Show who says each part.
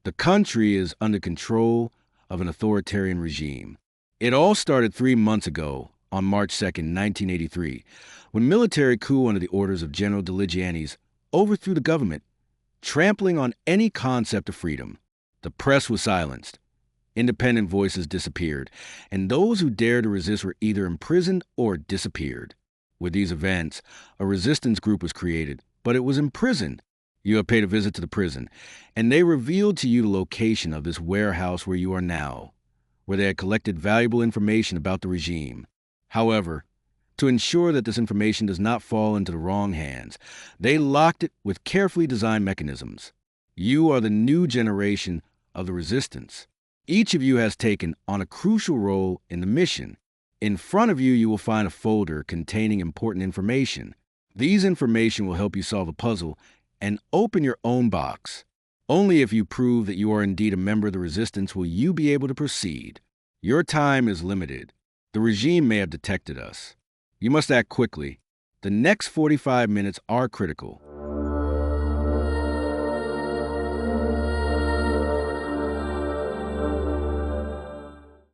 Speaker 1: The country is under control of an authoritarian regime. It all started 3 months ago, on March 2nd, 1983, when military coup under the orders of General Diligianis overthrew the government, trampling on any concept of freedom. The press was silenced. Independent voices disappeared, and those who dared to resist were either imprisoned or disappeared. With these events, a resistance group was created, but it was imprisoned. You have paid a visit to the prison, and they revealed to you the location of this warehouse where you are now, where they had collected valuable information about the regime. However, to ensure that this information does not fall into the wrong hands, they locked it with carefully designed mechanisms. You are the new generation of the resistance. Each of you has taken on a crucial role in the mission. In front of you, you will find a folder containing important information. These information will help you solve a puzzle and open your own box. Only if you prove that you are indeed a member of the resistance will you be able to proceed. Your time is limited. The regime may have detected us. You must act quickly. The next 45 minutes are critical.